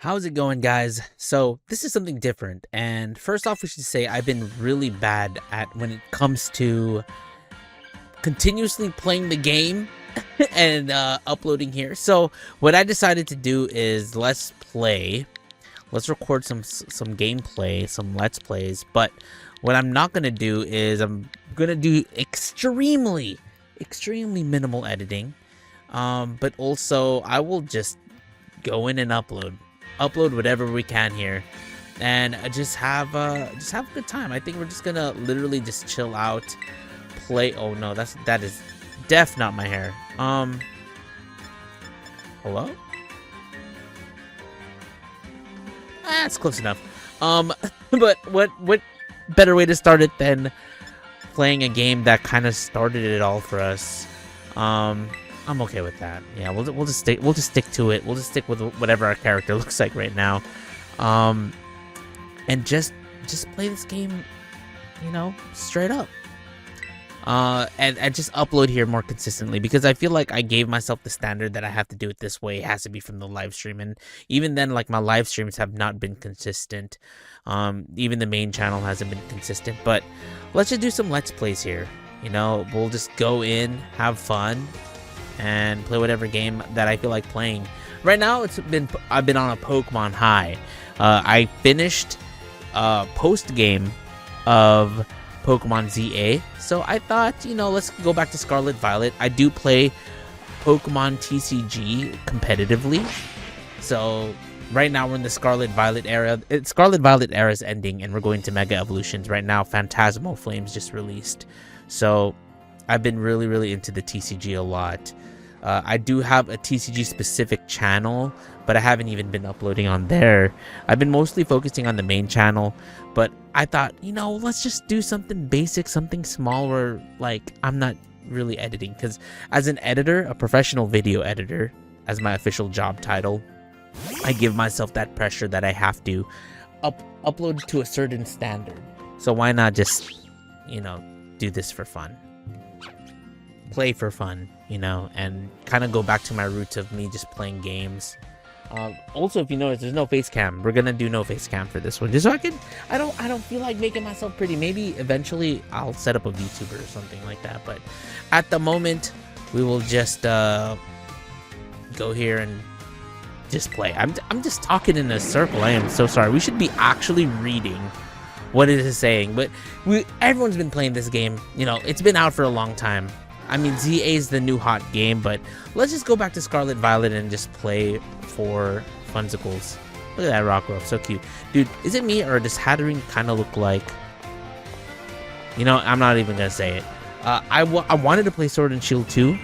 How's it going, guys? So this is something different, and first off we should say I've been really bad at when it comes to continuously playing the game and uploading here. So what I decided to do is let's record some gameplay, some let's plays. But what I'm not gonna do is I'm gonna do extremely minimal editing, but also I will just go in and upload whatever we can here, and just have a good time. I think we're just gonna literally just chill out, play. Oh no, that is not my hair. Hello? That's close enough. But what better way to start it than playing a game that kind of started it all for us? I'm okay with that. Yeah, we'll just stick to it. We'll just stick with whatever our character looks like right now, and just play this game, straight up. And just upload here more consistently, because I feel like I gave myself the standard that I have to do it this way. It has to be from the live stream, and even then, like, my live streams have not been consistent. Even the main channel hasn't been consistent. But let's just do some let's plays here. We'll just go in, have fun, and play whatever game that I feel like playing. Right now, I've been on a Pokemon high. I finished post game of Pokemon ZA, so I thought, let's go back to Scarlet Violet. I do play Pokemon TCG competitively, so right now we're in the Scarlet Violet era. Scarlet Violet era is ending, and we're going to Mega Evolutions right now. Phantasmal Flames just released, so I've been really into the TCG a lot. I do have a TCG specific channel, but I haven't even been uploading on there. I've been mostly focusing on the main channel, but I thought, let's just do something basic, something small where, like, I'm not really editing. Because as an editor, a professional video editor, as my official job title, I give myself that pressure that I have to upload to a certain standard. So why not just, do this for fun? Play for fun, and kind of go back to my roots of me just playing games. Also, if you notice, there's no face cam. We're gonna do no face cam for this one, just so I don't feel like making myself pretty. Maybe eventually I'll set up a VTuber or something like that, but at the moment we will just go here and just play. I'm just talking in a circle. I am so sorry. We should be actually reading what it is saying, but everyone's been playing this game. It's been out for a long time. I mean, ZA is the new hot game, but let's just go back to Scarlet Violet and just play for funsicles. Look at that Rockruff, so cute. Dude, is it me, or does Hatterene kind of look like... I'm not even going to say it. I wanted to play Sword and Shield 2,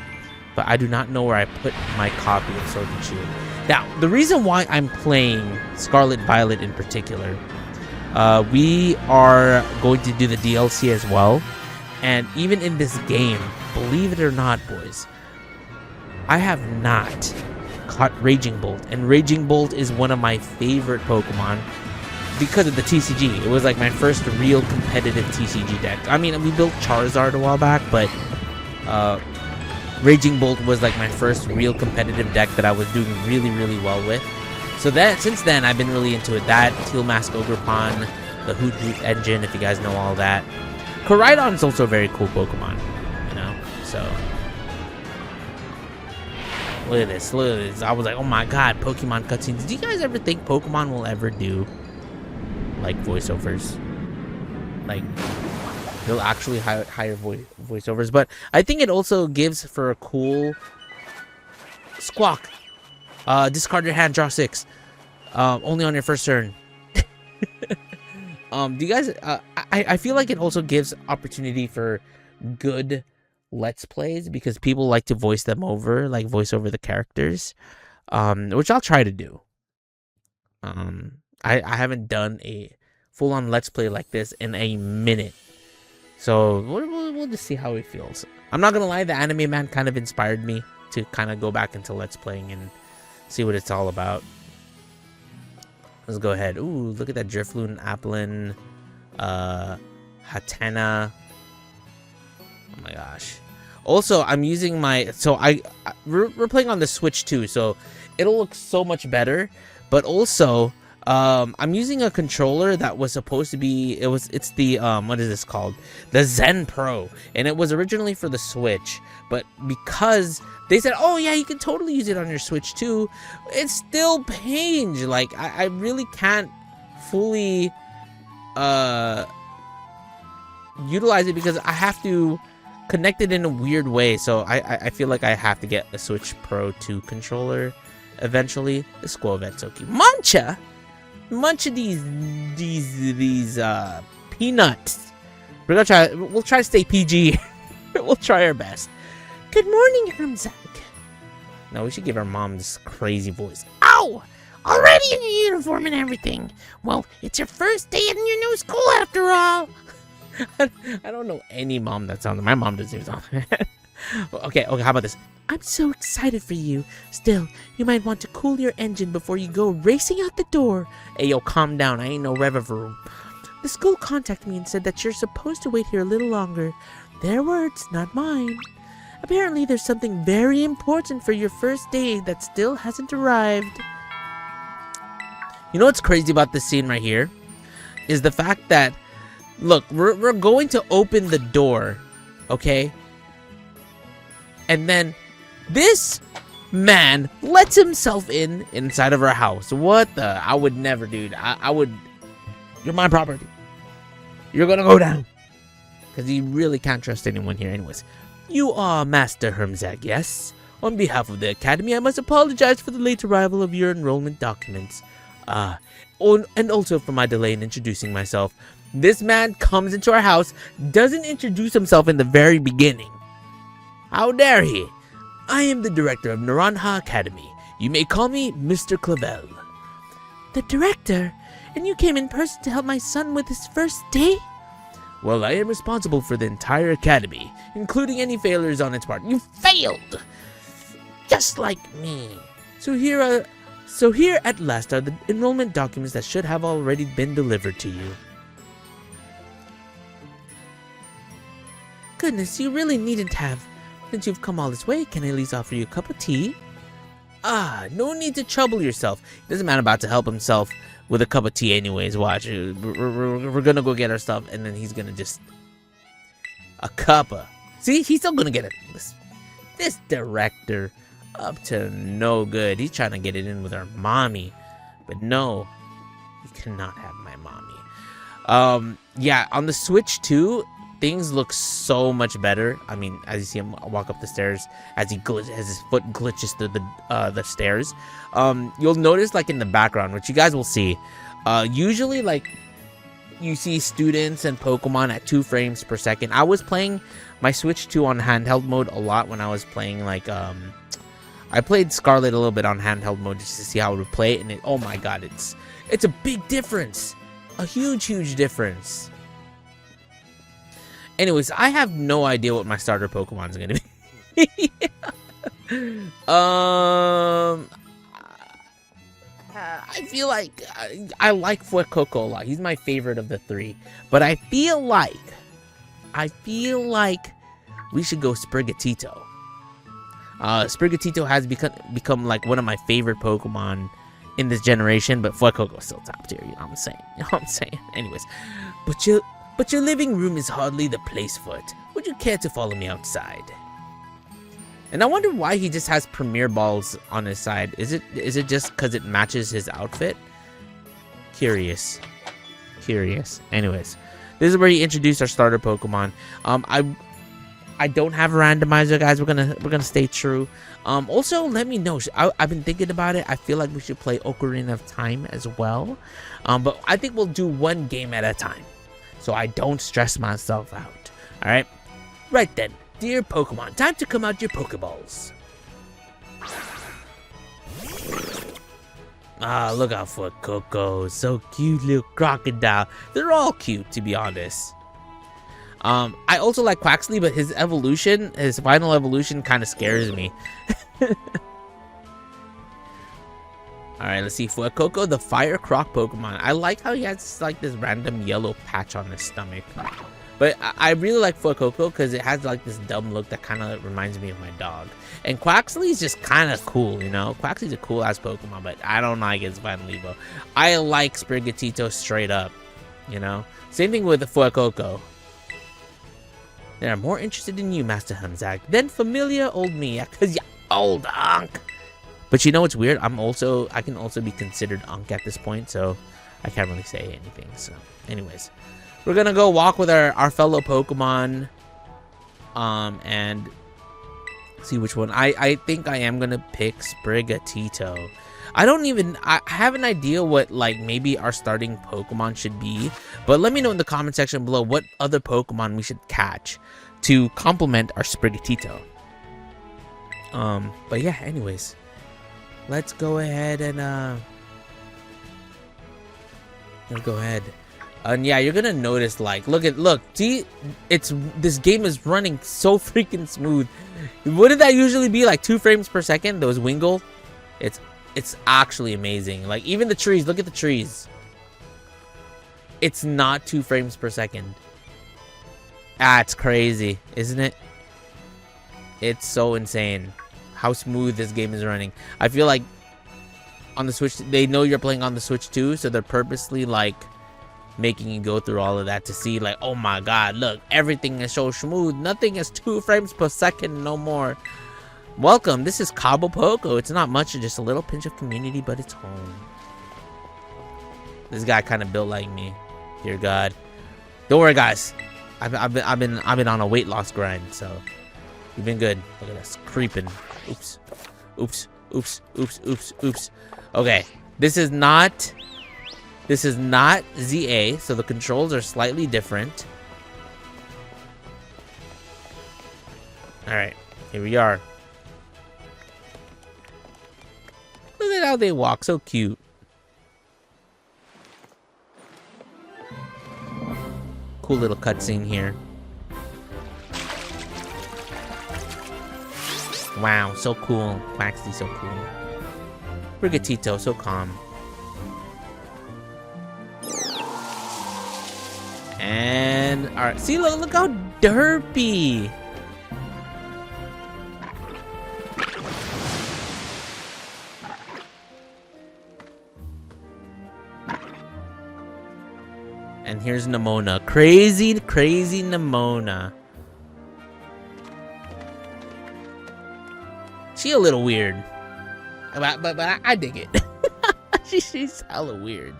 but I do not know where I put my copy of Sword and Shield. Now, the reason why I'm playing Scarlet Violet in particular, we are going to do the DLC as well. And even in this game, believe it or not, boys, I have not caught Raging Bolt. And Raging Bolt is one of my favorite Pokemon because of the TCG. It was like my first real competitive TCG deck. I mean, we built Charizard a while back, but Raging Bolt was like my first real competitive deck that I was doing really well with. So since then, I've been really into it. That, Teal Mask Ogerpon, the Hoot Hoot engine, if you guys know all that. Koraidon is also a very cool Pokemon, so look at this. I was like, oh my god, Pokemon cutscenes. Do you guys ever think Pokemon will ever do, like, voiceovers? Like, they'll actually hire voiceovers, but I think it also gives for a cool... Squawk! Discard your hand, draw 6. Only on your first turn. Do you guys... I feel like it also gives opportunity for good let's plays, because people like to voice them over, like voice over the characters, which I'll try to do. I haven't done a full-on let's play like this in a minute, so we'll just see how it feels. I'm not gonna lie, the Anime Man kind of inspired me to kind of go back into let's playing and see what it's all about. Let's go ahead. Ooh, look at that Drifloon, Applin, Hatena. Oh my gosh. Also, I'm using my... So we're playing on the Switch too, so it'll look so much better. but also I'm using a controller that was supposed to be, it's the what is this called, the Zen Pro, and it was originally for the Switch, but because they said, oh yeah, you can totally use it on your Switch too, it's still pains. Like I really can't fully utilize it because I have to connect it in a weird way. So I feel like I have to get a Switch Pro 2 controller eventually. The squirrel vet's so cute. Munch of these peanuts. We'll try to stay PG. We'll try our best. Good morning, Hermzak. No, we should give our mom this crazy voice. Ow! Already in your uniform and everything. Well, it's your first day in your new school after all. I don't know any mom that sounds. My mom doesn't even sound. Okay, how about this? I'm so excited for you. Still, you might want to cool your engine before you go racing out the door. Hey, yo, calm down. I ain't no Revivroom. The school contacted me and said that you're supposed to wait here a little longer. Their words, not mine. Apparently, there's something very important for your first day that still hasn't arrived. You know what's crazy about this scene right here? Is the fact that, look, we're going to open the door, okay? And then this man lets himself inside of our house. What the? I would never, dude. I would. You're my property. You're gonna go down. Because you really can't trust anyone here anyways. You are Master Hermzak, yes? On behalf of the Academy, I must apologize for the late arrival of your enrollment documents. And also for my delay in introducing myself. This man comes into our house, doesn't introduce himself in the very beginning. How dare he? I am the director of Naranja Academy. You may call me Mr. Clavel. The director? And you came in person to help my son with his first day? Well, I am responsible for the entire academy, including any failures on its part. You failed! Just like me. So here at last are the enrollment documents that should have already been delivered to you. Goodness, you really needn't have. Since you've come all this way, can I at least offer you a cup of tea? No need to trouble yourself. He doesn't man about to help himself with a cup of tea anyways. Watch, we're gonna go get our stuff, and then he's gonna just... A cuppa. See, he's still gonna get it. This director, up to no good. He's trying to get it in with our mommy. But no, he cannot have my mommy. Yeah, on the Switch 2, things look so much better. I mean, as you see him walk up the stairs, as his foot glitches through the stairs. You'll notice, like, in the background, which you guys will see, usually, like, you see students and Pokemon at 2 frames per second. I was playing my Switch 2 on handheld mode a lot when I was playing, like, I played Scarlet a little bit on handheld mode just to see how it would play, and oh my god, it's a big difference. A huge difference. Anyways, I have no idea what my starter Pokemon is gonna be. I feel like I like Fuecoco a lot. He's my favorite of the 3. But I feel like we should go Sprigatito. Sprigatito has become like one of my favorite Pokemon in this generation, but Fuecoco is still top tier. You know what I'm saying? Anyways, but your living room is hardly the place for it. Would you care to follow me outside? And I wonder why he just has Premier Balls on his side. Is it just because it matches his outfit? Curious. Anyways, this is where he introduced our starter Pokemon. I don't have a randomizer, guys. We're gonna stay true. Also, let me know. I've been thinking about it. I feel like we should play Ocarina of Time as well. But I think we'll do one game at a time, so I don't stress myself out. All right. Right then, dear Pokemon, time to come out your Pokeballs. Look out for Coco. So cute, little crocodile. They're all cute, to be honest. I also like Quaxley, but his final evolution kind of scares me. Alright, let's see. Fuecoco, the Fire Croc Pokemon. I like how he has like this random yellow patch on his stomach. But I really like Fuecoco because it has like this dumb look that kind of reminds me of my dog. And Quaxly is just kind of cool, you know? Quaxly's a cool ass Pokemon, but I don't like its Final Evo. I like Sprigatito straight up, you know? Same thing with the Fuecoco. They are more interested in you, Master Hamzak, than familiar old me, because you're old Unk. But you know what's weird? I can also be considered Unk at this point, so I can't really say anything. So, anyways, we're gonna go walk with our fellow Pokemon, and see which one. I think I am gonna pick Sprigatito. I have an idea what like maybe our starting Pokemon should be, but let me know in the comment section below what other Pokemon we should catch to complement our Sprigatito. But yeah, anyways, let's go ahead and let's go ahead. And yeah, you're gonna notice, like, see, this game is running so freaking smooth. Wouldn't that usually be like 2 frames per second? Those Wingull, it's actually amazing. Like, even the trees, look at the trees. It's not 2 frames per second. Ah, it's crazy, isn't it? It's so insane how smooth this game is running. I feel like on the Switch, they know you're playing on the Switch too, so they're purposely like making you go through all of that to see, like, oh my god, look, everything is so smooth. Nothing is 2 frames per second no more. Welcome, this is Cabo Poco. It's not much, just a little pinch of community, but it's home. This guy kind of built like me. Dear God, don't worry, guys. I've been on a weight loss grind, so you've been good. Look at us creeping. Oops, oops, oops, oops, oops, oops. Okay, this is not ZA, so the controls are slightly different. All right, here we are. Look at how they walk, so cute. Cool little cutscene here. Wow, so cool. Quaxly, so cool. Sprigatito, so calm. And alright, see, look how derpy. And here's Nemona. Crazy Nemona. She a little weird. But I dig it. She's hella weird.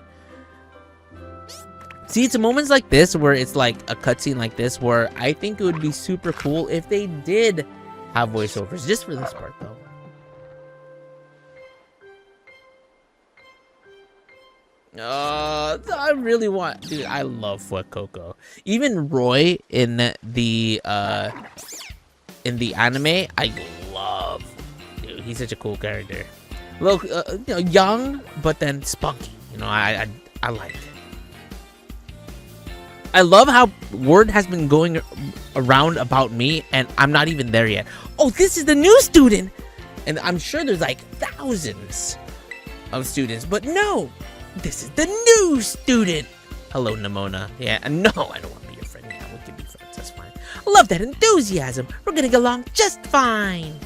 See, it's moments like this where it's like a cutscene like this where I think it would be super cool if they did have voiceovers. Just for this part, though. I really want, dude. I love Fuecoco. Even Roy in the anime, I love. Dude, he's such a cool character. Look, you know, young but then spunky. You know, I like it. I love how word has been going around about me, and I'm not even there yet. Oh, this is the new student, and I'm sure there's like thousands of students, but no. This is the new student. Hello, Nemona. Yeah, no, I don't want to be your friend. Yeah, we can be friends. That's fine. I love that enthusiasm. We're gonna get along just fine.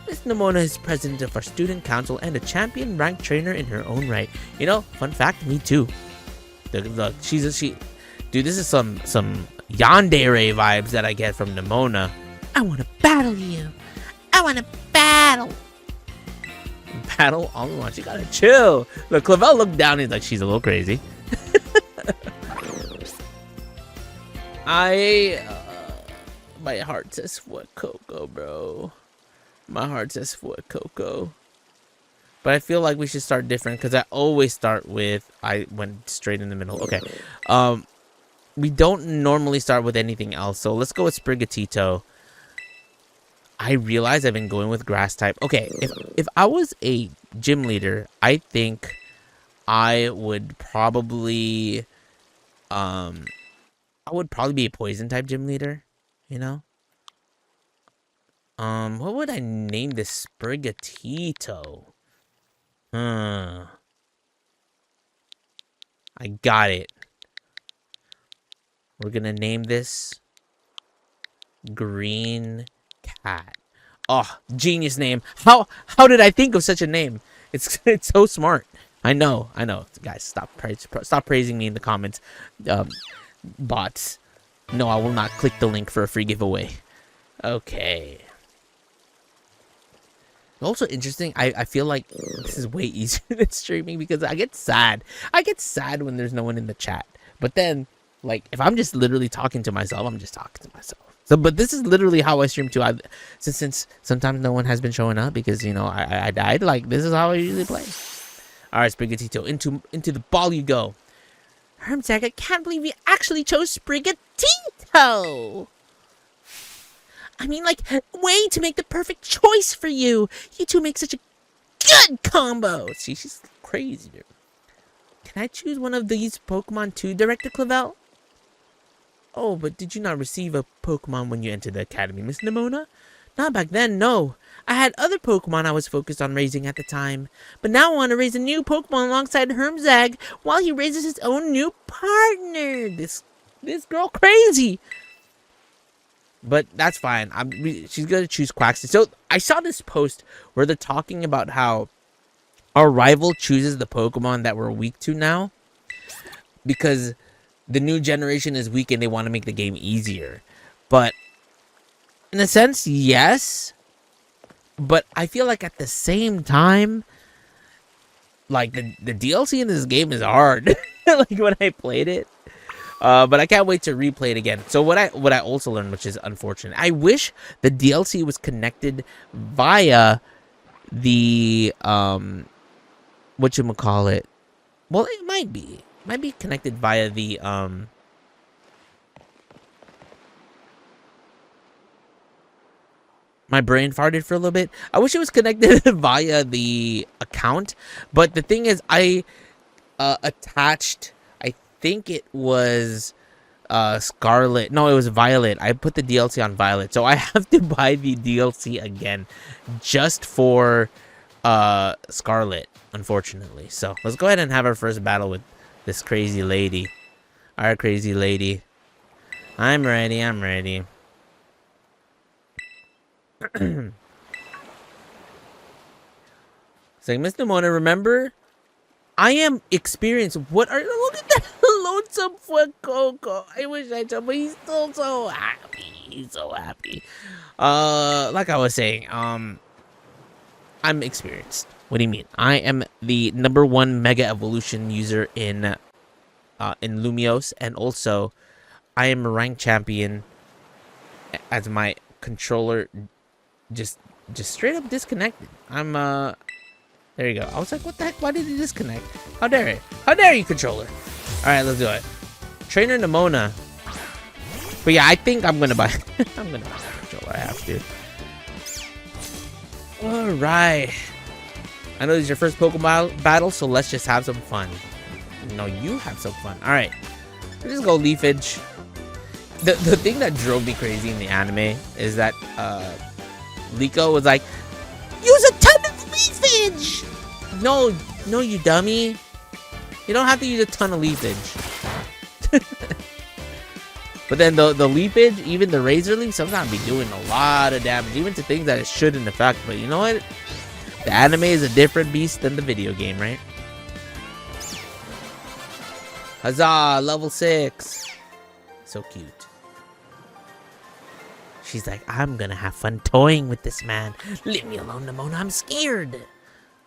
Miss Nemona is president of our student council and a champion ranked trainer in her own right. You know, fun fact, me too. Look, dude, this is some yandere vibes that I get from Nemona. I want to battle you. I want to battle. Battle all in one. You gotta chill. Look, Clavel looked down. He's like, she's a little crazy. My heart says Fuecoco, bro. My heart says Fuecoco. But I feel like we should start different because I always start with. I went straight in the middle. Okay. We don't normally start with anything else, so let's go with Sprigatito. I realize I've been going with grass type. Okay, if I was a gym leader, I think I would probably be a poison type gym leader, you know? What would I name this Sprigatito? I got it. We're gonna name this Green Cat. Oh, genius name. How did I think of such a name? It's so smart. I know. Guys, stop praising me in the comments. Bots. No, I will not click the link for a free giveaway. Okay. Also interesting, I feel like this is way easier than streaming because I get sad. I get sad when there's no one in the chat. But then, like, if I'm just literally talking to myself, I'm just talking to myself. So, but this is literally how I stream too. Since sometimes no one has been showing up because, you know, I died. Like, this is how I usually play. All right, Sprigatito, into the ball you go. Hermzag, I can't believe you actually chose Sprigatito. I mean, like, way to make the perfect choice for you. You two make such a good combo. See, she's crazy, dude. Can I choose one of these Pokemon too, Director Clavel? Oh, but did you not receive a Pokemon when you entered the Academy, Miss Nimona? Not back then, no. I had other Pokemon I was focused on raising at the time. But now I want to raise a new Pokemon alongside Hermzag while he raises his own new partner. This girl crazy. But that's fine. She's going to choose Quaxly. So I saw this post where they're talking about how our rival chooses the Pokemon that we're weak to now. Because the new generation is weak and they want to make the game easier. But in a sense, yes. But I feel like at the same time, like the DLC in this game is hard. Like when I played it. But I can't wait to replay it again. So what I also learned, which is unfortunate, I wish the DLC was connected via the whatchamacallit. Well, it might be connected via the my brain farted for a little bit. I wish it was connected via the account, but the thing is, I attached. I think it was Scarlet. No, it was Violet. I put the DLC on Violet, so I have to buy the DLC again just for Scarlet, unfortunately. So let's go ahead and have our first battle with this crazy lady. Our crazy lady. I'm ready. It's like, Miss Nimona, remember? I am experienced. What are you? Look at that lonesome Fuecoco. I wish I told, but he's still so happy. He's so happy. Like I was saying, I'm experienced. What do you mean? I am the #1 Mega Evolution user in Lumiose, and also I am a ranked champion as my controller just straight up disconnected. I'm there you go. I was like, what the heck? Why did it disconnect? How dare it? How dare you, controller? Alright, let's do it. Trainer Nimona. But yeah, I think I'm gonna buy I'm gonna buy that controller. I have to. Alright. I know this is your first Pokemon battle, so let's just have some fun. No, you have some fun. Alright. Let's just go Leafage. The thing that drove me crazy in the anime is that Liko was like, use a ton of Leafage! No, you dummy. You don't have to use a ton of Leafage. But then the Leafage, even the Razor Leaf, sometimes be doing a lot of damage, even to things that it shouldn't affect. But you know what? The anime is a different beast than the video game, right? Huzzah! Level 6. So cute. She's like, I'm gonna have fun toying with this man. Leave me alone, Nimona. I'm scared.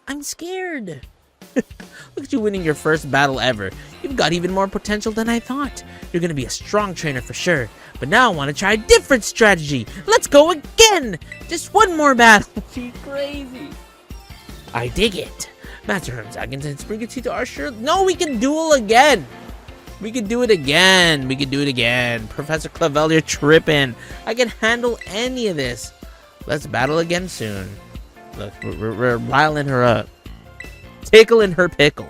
I'm scared. Look at you winning your first battle ever. You've got even more potential than I thought. You're gonna be a strong trainer for sure. But now I want to try a different strategy. Let's go again. Just one more battle. She's crazy. I dig it. Master Hermzag and Sprigatito are sure. No, we can duel again. We can do it again. We can do it again. Professor Clavel, you're tripping. I can handle any of this. Let's battle again soon. Look, we're riling her up. Tickling her pickle.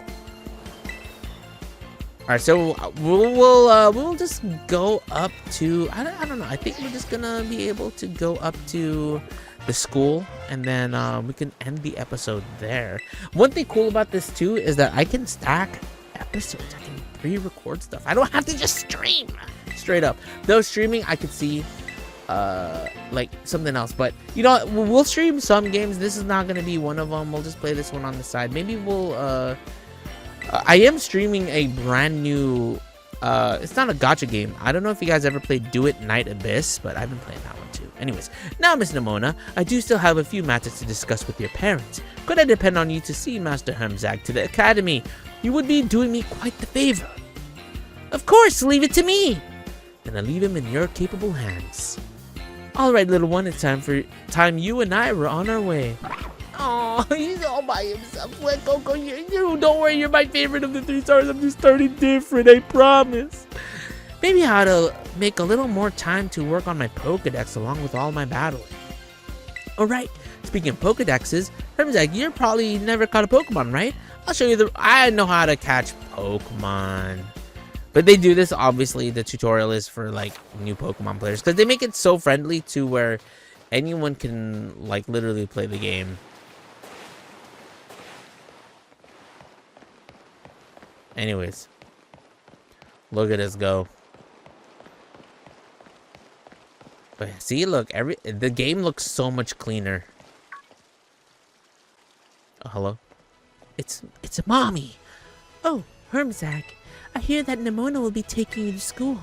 Alright, so we'll just go up to... I don't know. I think we're just gonna be able to go up to the school. And then we can end the episode there. One thing cool about this too is that I can stack episodes. I can pre-record stuff. I don't have to just stream. Straight up. Though streaming, I could see like something else, but you know, we'll stream some games. This is not gonna be one of them. We'll just play this one on the side. Maybe we'll I am streaming a brand new it's not a gacha game. I don't know if you guys ever played Do It Night Abyss, but I've been playing that one too. Anyways, now Miss Nimona, I do still have a few matters to discuss with your parents. Could I depend on you to see Master Hermzag to the academy? You would be doing me quite the favor. Of course, leave it to me. Then I leave him in your capable hands. Alright, little one, it's time you and I were on our way. Oh, he's all by himself. Let Coco, you don't worry, you're my favorite of the 3 stars. I'm just starting different, I promise. Maybe I ought to make a little more time to work on my Pokedex along with all my battling. Alright, speaking of Pokedexes, Hermzag, you're probably never caught a Pokemon, right? I'll show you I know how to catch Pokemon. But they do this, obviously, the tutorial is for, like, new Pokemon players. Because they make it so friendly to where anyone can, like, literally play the game. Anyways. Look at us go. But see, look, the game looks so much cleaner. Oh, hello? It's a mommy. Oh, Hermzag. I hear that Nimona will be taking you to school.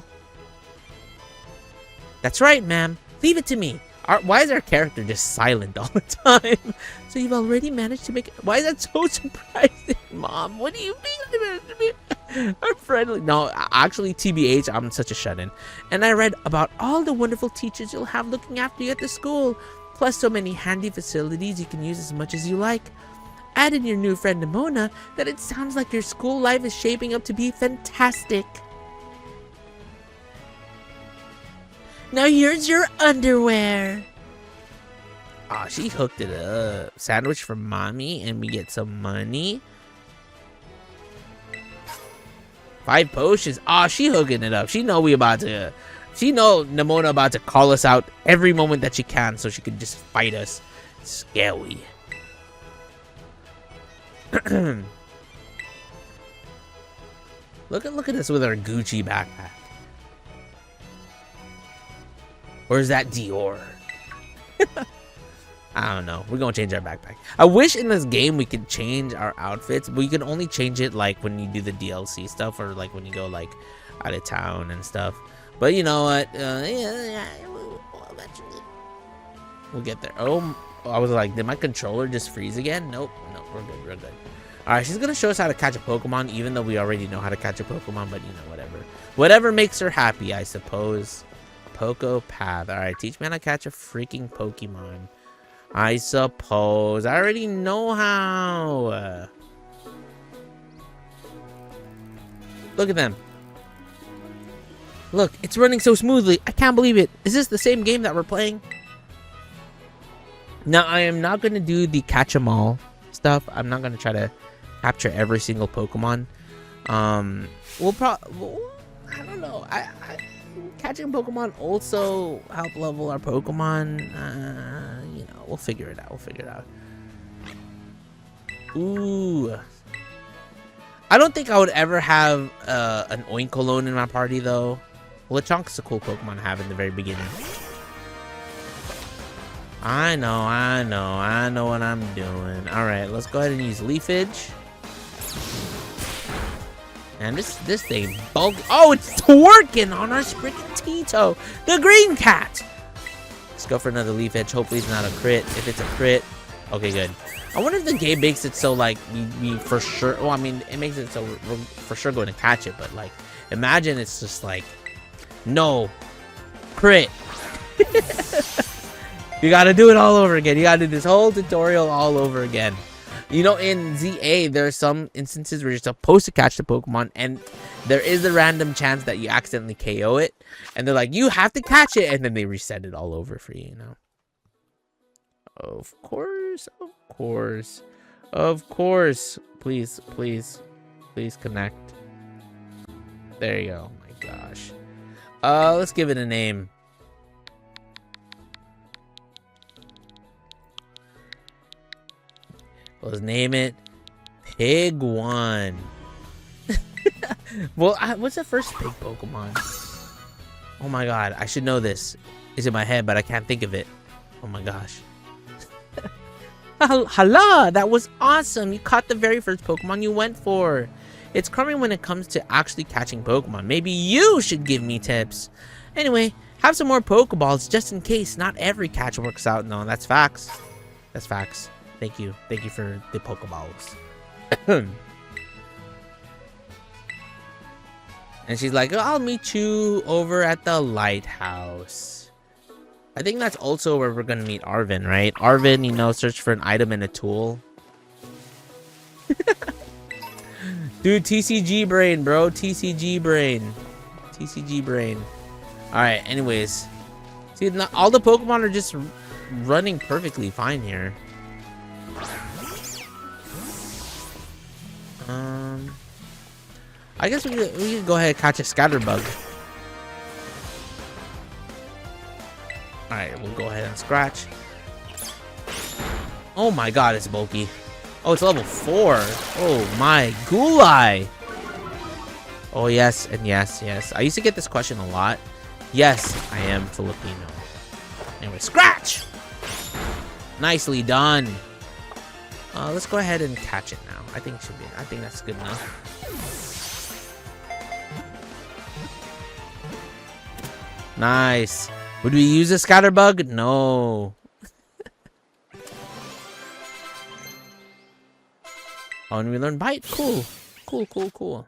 That's right, ma'am. Leave it to me. Why is our character just silent all the time? So you've already managed to make it. Why is that so surprising, Mom? What do you mean? I'm friendly. No, actually, TBH, I'm such a shut-in. And I read about all the wonderful teachers you'll have looking after you at the school. Plus so many handy facilities you can use as much as you like. Add in your new friend Nimona, that it sounds like your school life is shaping up to be fantastic. Now here's your underwear. Aw, she hooked it up. Sandwich for mommy, and we get some money. 5 potions. Aw, she hooking it up. She know Nimona about to call us out every moment that she can, so she can just fight us. Scary. Look at us with our Gucci backpack. Or is that Dior? I don't know. We're gonna change our backpack. I wish in this game we could change our outfits, but you can only change it like when you do the DLC stuff, or like when you go like out of town and stuff. But you know what? Yeah, we'll get there. Oh, I was like, did my controller just freeze again? Nope. No, we're good. We're good. Alright, she's gonna show us how to catch a Pokemon, even though we already know how to catch a Pokemon, but you know, whatever. Whatever makes her happy, I suppose. Poco Path. Alright, teach me how to catch a freaking Pokemon. I suppose. I already know how. Look at them. Look, it's running so smoothly. I can't believe it. Is this the same game that we're playing? Now, I am not going to do the catch 'em all stuff. I'm not going to try to capture every single Pokemon. We'll probably... I don't know. Catching Pokemon also help level our Pokemon. You know, we'll figure it out. We'll figure it out. Ooh. I don't think I would ever have an Oinkologne in my party, though. Lechonk's a cool Pokemon to have in the very beginning. I know what I'm doing. Alright, let's go ahead and use Leafage. And this thing bulk. Oh, it's working on our Sprigatito, the green cat. Let's go for another Leaf Edge. Hopefully it's not a crit. If it's a crit, okay, good. I wonder if the game makes it so like we for sure. Well, I mean, it makes it so we're for sure going to catch it. But like, imagine it's just like, no, crit. You gotta do it all over again. You gotta do this whole tutorial all over again. You know, in ZA, there are some instances where you're supposed to catch the Pokemon, and there is a random chance that you accidentally KO it, and they're like, you have to catch it, and then they reset it all over for you, you know? Of course, of course, of course. Please, please, please connect. There you go. Oh my gosh. Let's give it a name. Let's name it Pig 1. Well, what's the first pig Pokemon? Oh my god, I should know this. It's in my head, but I can't think of it. Oh my gosh. Hala! That was awesome! You caught the very first Pokemon you went for. It's crummy when it comes to actually catching Pokemon. Maybe you should give me tips. Anyway, have some more Pokeballs just in case not every catch works out. No, that's facts. That's facts. Thank you. Thank you for the Pokeballs. And she's like, oh, I'll meet you over at the lighthouse. I think that's also where we're going to meet Arvin, right? Arvin, you know, search for an item and a tool. Dude, TCG brain, bro. TCG brain. TCG brain. Alright, anyways. See, all the Pokemon are just running perfectly fine here. I guess we could go ahead and catch a Scatterbug. Alright, we'll go ahead and scratch. Oh my god, it's bulky. Oh, it's level 4. Oh my Gulai. Oh, yes, and yes, yes. I used to get this question a lot. Yes, I am Filipino. Anyway, scratch! Nicely done. Let's go ahead and catch it now. I think it should be. I think that's good enough. Nice. Would we use a Scatterbug? No. Oh, and we learn Bite. Cool. Cool, cool, cool.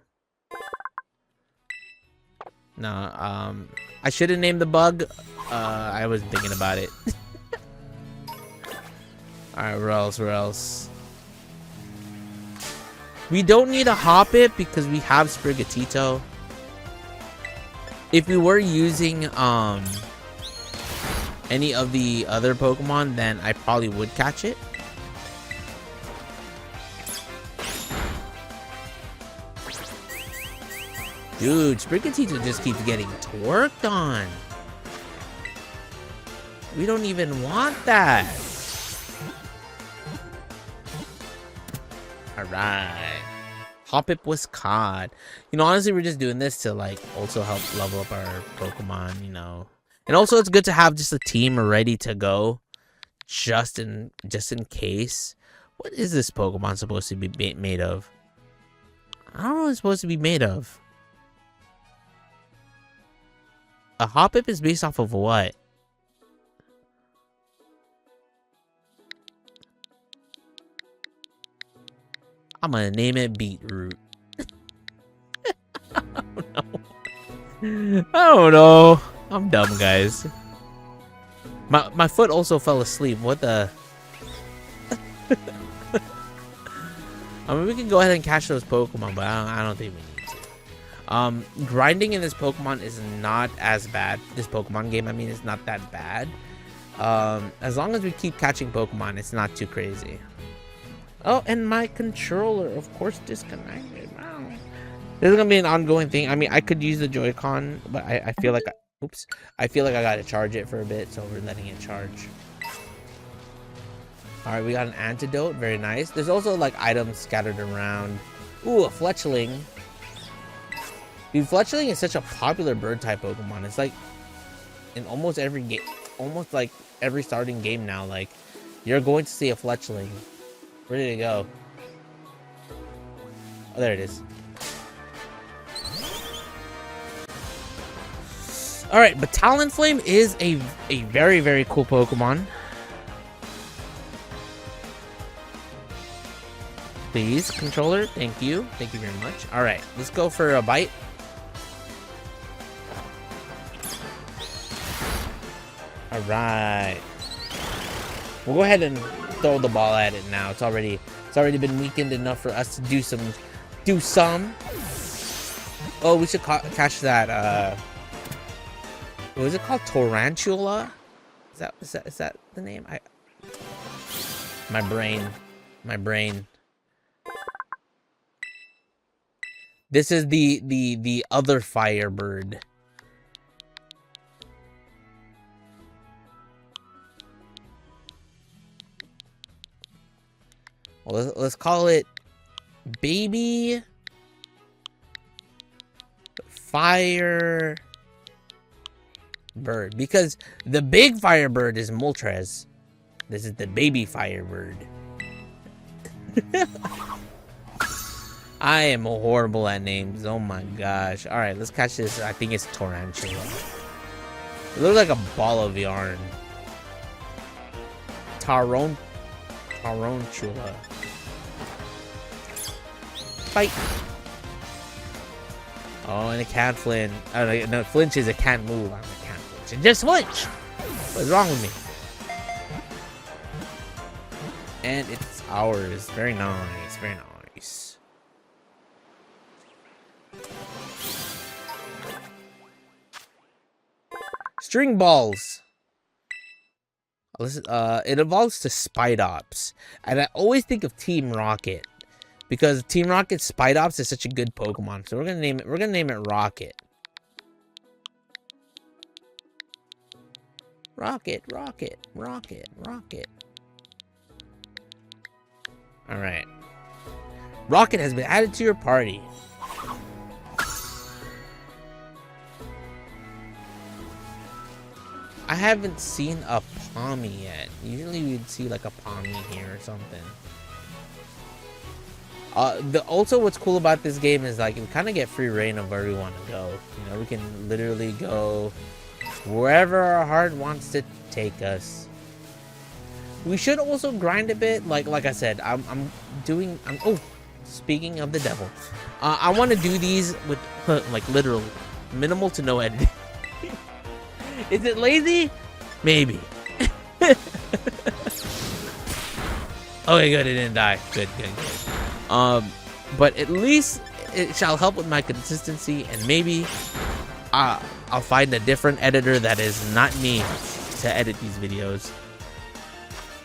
No, I should have named the bug. I wasn't thinking about it. Alright, where else? Where else? We don't need a Hoppip because we have Sprigatito. If we were using any of the other Pokemon, then I probably would catch it. Dude, Sprigatito just keeps getting twerked on. We don't even want that. Alright. Hoppip was caught. You know, honestly, we're just doing this to, like, also help level up our Pokemon, you know. And also, it's good to have just a team ready to go. Just in case. What is this Pokemon supposed to be made of? I don't know what it's supposed to be made of. A Hoppip is based off of what? I'm gonna name it Beetroot. I don't know. I don't know. I'm dumb, guys. My foot also fell asleep. What the? I mean, we can go ahead and catch those Pokemon, but I don't think we need to. Grinding in this Pokemon is not as bad. This Pokemon game, I mean, is not that bad. As long as we keep catching Pokemon, it's not too crazy. Oh, and my controller, of course, disconnected. Wow. This is gonna be an ongoing thing. I mean, I could use the Joy-Con, but I feel like oops. I feel like I gotta charge it for a bit, so we're letting it charge. Alright, we got an antidote. Very nice. There's also, like, items scattered around. Ooh, a Fletchling. Dude, Fletchling is such a popular bird-type Pokemon. It's like, in almost every game, almost like every starting game now, like, you're going to see a Fletchling. Where did it go? Oh, there it is. Alright, but Talonflame is a very, very cool Pokemon. Please, controller. Thank you. Thank you very much. Alright, let's go for a bite. Alright. We'll go ahead and throw the ball at it now. It's already been weakened enough for us to do some. Oh, we should catch that what is it called? Tarantula? Is that the name? My brain. This is the other Firebird. Well, let's call it Baby Fire bird. Because the big firebird is Moltres. This is the baby firebird. I am horrible at names. Oh my gosh. Alright, let's catch this. I think it's Tarantula. It looks like a ball of yarn. Tarantula. Fight. Oh, and it can't flinch. Oh, no, it flinches. It can't move. It can't flinch. It just flinch. What's wrong with me? And it's ours. Very nice. Very nice. String balls. Listen, it evolves to Spidops, and I always think of Team Rocket because Team Rocket Spidops is such a good Pokemon. So we're gonna name it. We're gonna name it Rocket. Rocket, Rocket, Rocket, Rocket. All right. Rocket has been added to your party. I haven't seen a Palmy yet. Usually we'd see like a Palmy here or something. Also what's cool about this game is like we kind of get free reign of where we want to go. You know, we can literally go wherever our heart wants to take us. We should also grind a bit. Like I said, oh, speaking of the devil, I want to do these with like literally minimal to no editing. Is it lazy? Maybe. Okay, good. It didn't die. Good. But at least it shall help with my consistency, and maybe I'll find a different editor that is not me to edit these videos.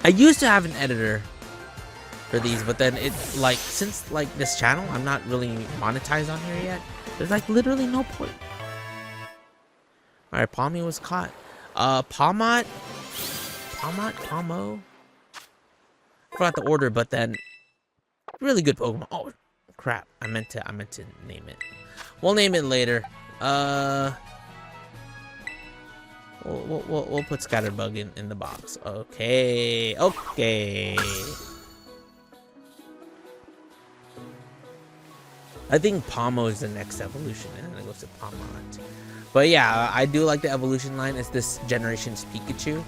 I used to have an editor for these, but then since like this channel, I'm not really monetized on here yet. There's like literally no point. Alright, Palmy was caught. Palmo? Forgot the order, but then really good Pokemon. Oh crap. I meant to name it. We'll name it later. We'll put Scatterbug in the box. Okay. I think Palmo is the next evolution, and then it goes to Palmont. But yeah, I do like the evolution line. It's this generation's Pikachu.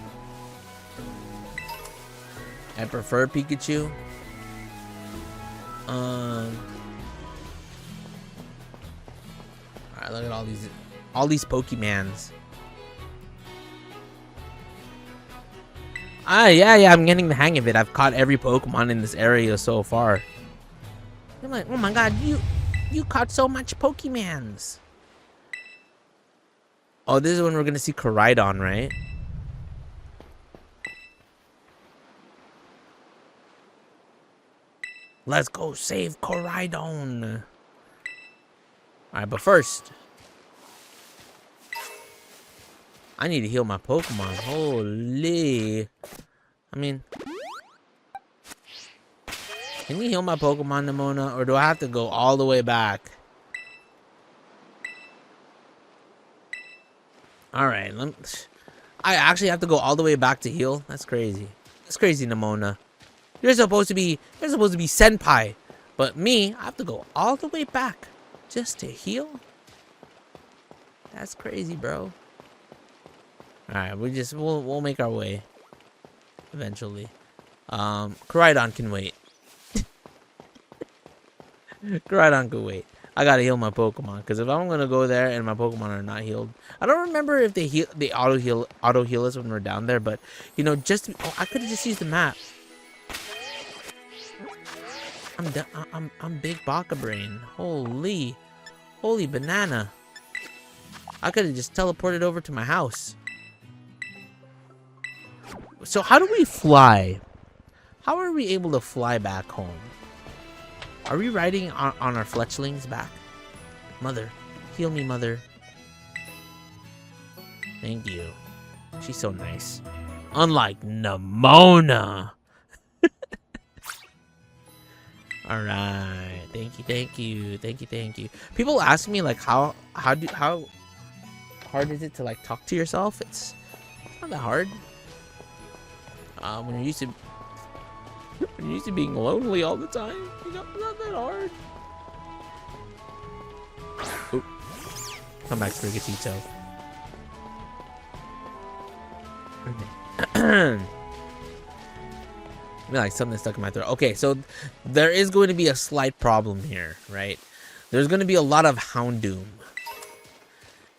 I prefer Pikachu. Alright, look at all these Pokemans. Yeah, I'm getting the hang of it. I've caught every Pokemon in this area so far. I'm like, oh my god, you caught so much Pokemans. Oh, this is when we're gonna see Koraidon, right? Let's go save Koraidon. Alright, but first, I need to heal my Pokemon. Holy. I mean, can you heal my Pokemon, Nimona? Or do I have to go all the way back? Alright, I actually have to go all the way back to heal? That's crazy. That's crazy, Nimona. You're supposed to be Senpai. But me, I have to go all the way back just to heal? That's crazy, bro. Alright, we'll make our way. Eventually. Koraidon can wait. Koraidon can wait. I gotta heal my Pokemon, because if I'm gonna go there and my Pokemon are not healed, I don't remember if they auto heal us when we're down there, but you know, I could have just used the map. I'm big Baka Brain. Holy banana! I could have just teleported over to my house. So how do we fly? How are we able to fly back home? Are we riding on our fletchlings back? Mother, heal me, mother. Thank you. She's so nice. Unlike Nimona. Alright. Thank you. People ask me like how hard is it to like talk to yourself? It's not that hard. When you're used to being lonely all the time, you know, it's not that hard. Oop. Come back, Sprigatito. I mean, like something stuck in my throat. Okay, so there is going to be a slight problem here, right? There's going to be a lot of Houndoom.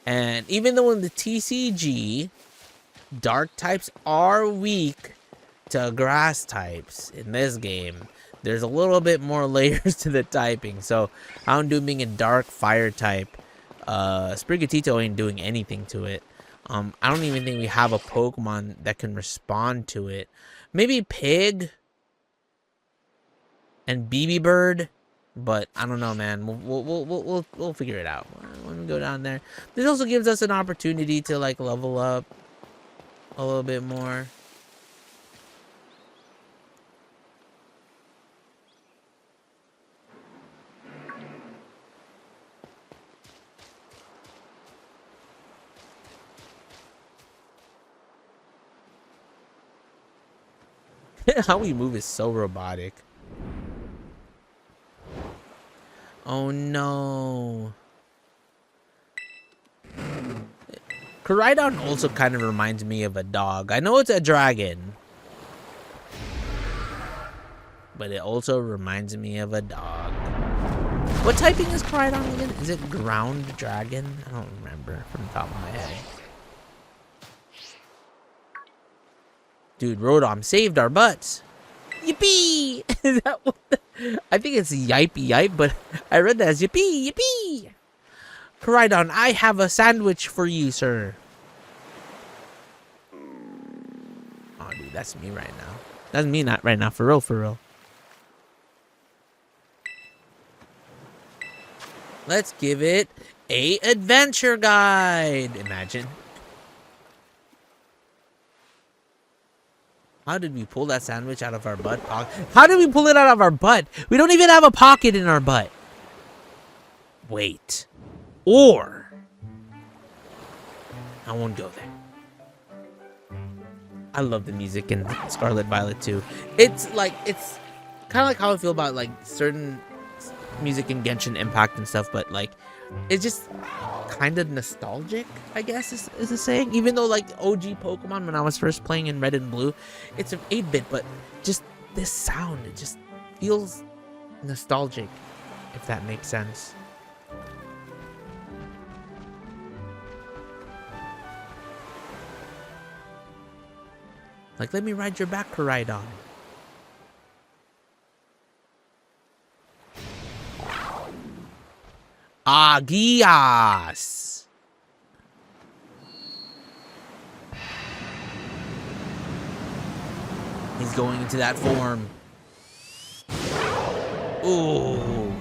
And even though in the TCG, dark types are weak to grass types, in this game, there's a little bit more layers to the typing. So Houndoom being a dark fire type, Sprigatito ain't doing anything to it. I don't even think we have a Pokemon that can respond to it. Maybe Pig and BB Bird, but I don't know, man. We'll figure it out when we go down there. This also gives us an opportunity to like level up a little bit more. How we move is so robotic. Oh no. Koraidon also kind of reminds me of a dog. I know it's a dragon, but it also reminds me of a dog. What typing is Koraidon again? Is it ground dragon? I don't remember from the top of my head. Dude, Rotom saved our butts. Yippee! Is that what I think it's yipe yipe, but I read that as yippee yippee. Koraidon, I have a sandwich for you, sir. Oh, dude, that's me right now. That's me not right now, for real, for real. Let's give it a adventure guide. Imagine. How did we pull that sandwich out of our butt? How did we pull it out of our butt? We don't even have a pocket in our butt. Wait. Or I won't go there. I love the music in Scarlet Violet too. It's kind of like how I feel about like certain music in Genshin Impact and stuff, but like it's just kind of nostalgic, I guess is the saying. Even though like OG Pokemon when I was first playing in Red and Blue, it's an 8-bit, but just this sound, it just feels nostalgic, if that makes sense. Like, let me ride your back, Koraidon. Agias. He's going into that form. Ooh.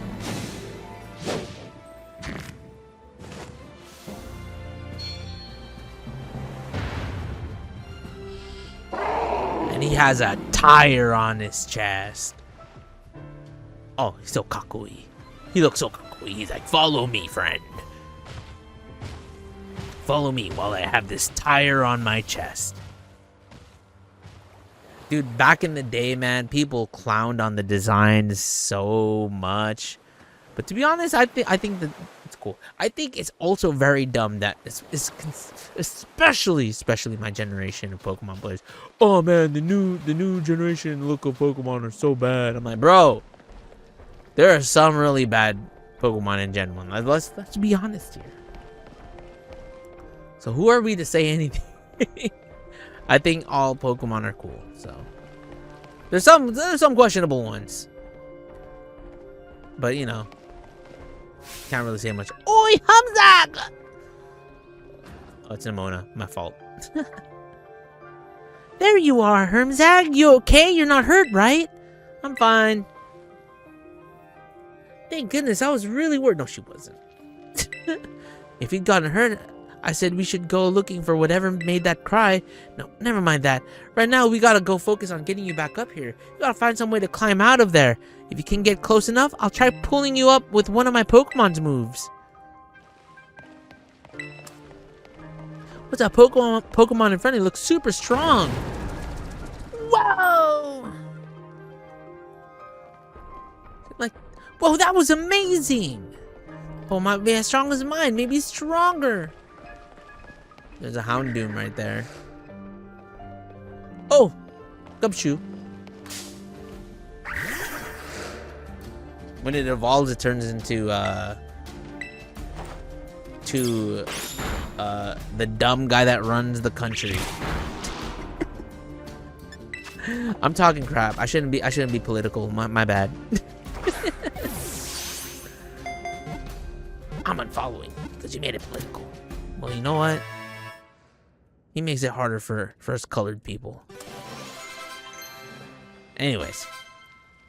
And he has a tire on his chest. Oh, he's so kakui. He looks so kakui. He's like, follow me, friend. Follow me while I have this tire on my chest. Dude, back in the day, man, people clowned on the design so much. But to be honest, I think that it's cool. I think it's also very dumb that especially my generation of Pokemon players. Oh man, the new generation look of Pokemon are so bad. I'm like, bro, there are some really bad Pokemon in Gen 1. Let's be honest here. So who are we to say anything? I think all Pokemon are cool. So there's some questionable ones, but you know, can't really say much. Oi, Hamzag! Oh, it's Nimona. My fault. There you are, Hermzag. You okay? You're not hurt, right? I'm fine. Thank goodness, I was really worried. No, she wasn't. If he'd gotten hurt, I said we should go looking for whatever made that cry. No, never mind that. Right now, we gotta go focus on getting you back up here. You gotta find some way to climb out of there. If you can get close enough, I'll try pulling you up with one of my Pokemon's moves. What's that Pokemon in front of you? Looks super strong. Whoa! Like, whoa, that was amazing. Oh, might be as strong as mine. Maybe stronger. There's a Houndoom right there. Oh, Gumshoe. When it evolves, it turns into the dumb guy that runs the country. I'm talking crap. I shouldn't be political. My bad. I'm unfollowing because you made it political. Well, you know what? He makes it harder for us colored people. Anyways,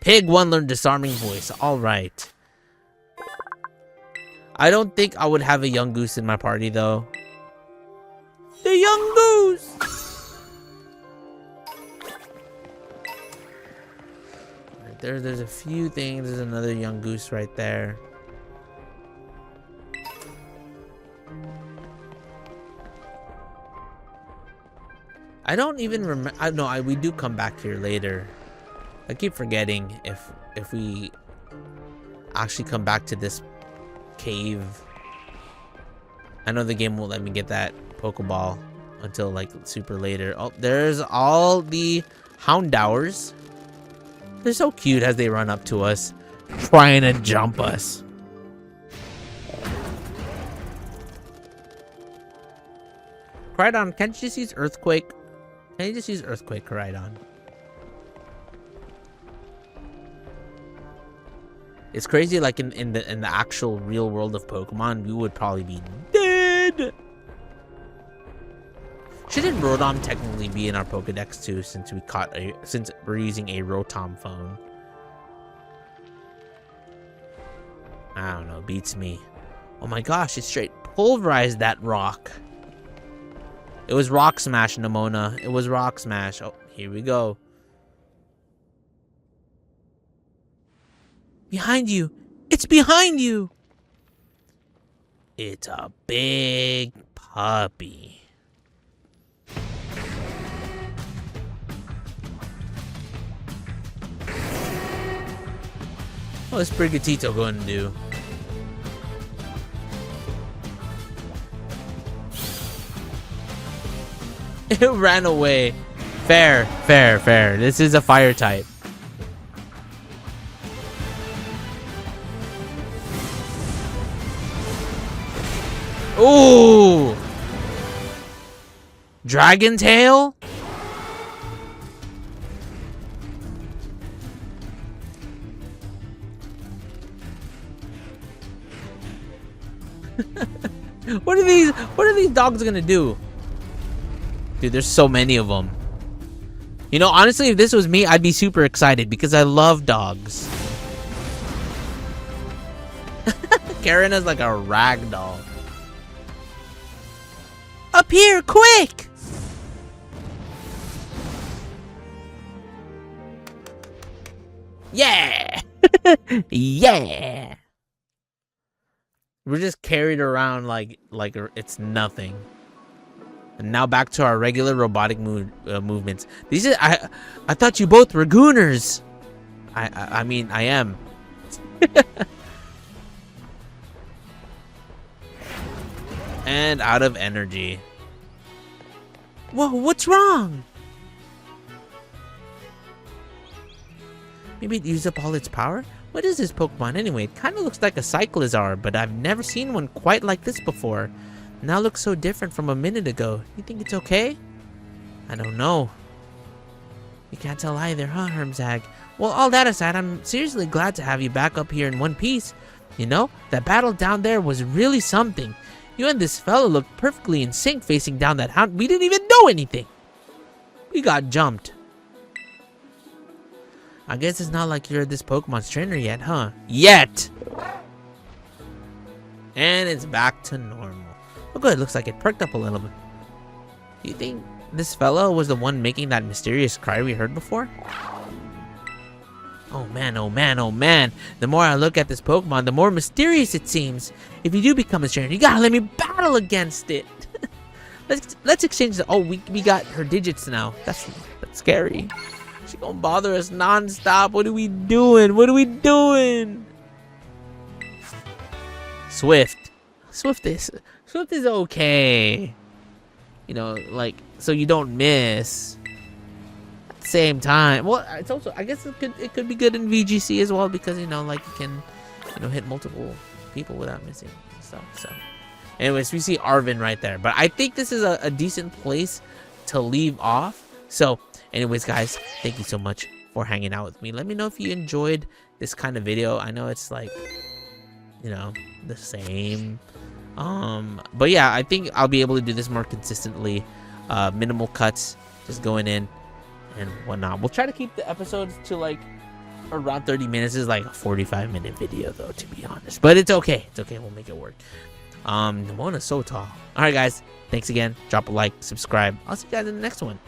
Pig 1 learned disarming voice. All right. I don't think I would have a young goose in my party though. The young goose. Right there's a few things. There's another young goose right there. I don't even remember. No, we do come back here later. I keep forgetting if we actually come back to this cave. I know the game won't let me get that Pokeball until like super later. Oh, there's all the Houndours. They're so cute as they run up to us, trying to jump us. Koraidon, can't you just use Earthquake? Can you just use Earthquake, Koraidon? It's crazy, like in the actual real world of Pokemon, we would probably be dead. Shouldn't Rotom technically be in our Pokedex too, since we're using a Rotom phone? I don't know, beats me. Oh my gosh, it straight pulverized that rock. It was Rock Smash, Nimona. It was Rock Smash. Oh, here we go. Behind you. It's behind you. It's a big puppy. What's Sprigatito going to do? It ran away. Fair, fair, fair. This is a fire type. Ooh! Dragon Tail? What are these dogs gonna do? Dude, there's so many of them. You know, honestly, if this was me, I'd be super excited because I love dogs. Karen is like a rag doll. Up here, quick! Yeah! Yeah! We're just carried around like it's nothing. And now back to our regular robotic movements. These are I thought you both were gooners. I mean I am. And out of energy. Whoa, what's wrong? Maybe it used up all its power? What is this Pokemon anyway? It kind of looks like a Cyclizar, but I've never seen one quite like this before. Now looks so different from a minute ago. You think it's okay? I don't know. You can't tell either, huh, Hermzag? Well, all that aside, I'm seriously glad to have you back up here in one piece. You know, that battle down there was really something. You and this fellow looked perfectly in sync facing down that hound. We didn't even know anything. We got jumped. I guess it's not like you're this Pokemon's trainer yet, huh? Yet! And it's back to normal. Oh good, looks like it perked up a little bit. Do you think this fellow was the one making that mysterious cry we heard before? Oh man, oh man, oh man. The more I look at this Pokemon, the more mysterious it seems. If you do become a trainer, you gotta let me battle against it. Let's exchange the. Oh, we got her digits now. That's scary. She gonna bother us non-stop. What are we doing? What are we doing? Swift is okay. You know, like, so you don't miss. At the same time, well, it's also, I guess it could be good in VGC as well, because, you know, like, you can, you know, hit multiple people without missing stuff. So anyways, we see Arvin right there, but I think this is a decent place to leave off. So anyways, guys, thank you so much for hanging out with me. Let me know if you enjoyed this kind of video. I know it's like, you know, the same, but yeah, I think I'll be able to do this more consistently. Minimal cuts, just going in and whatnot. We'll try to keep the episodes to like around 30 minutes. This is like a 45-minute video though, to be honest, but it's okay. We'll make it work. Namona's so tall. All right, guys, thanks again. Drop a like, subscribe. I'll see you guys in the next one.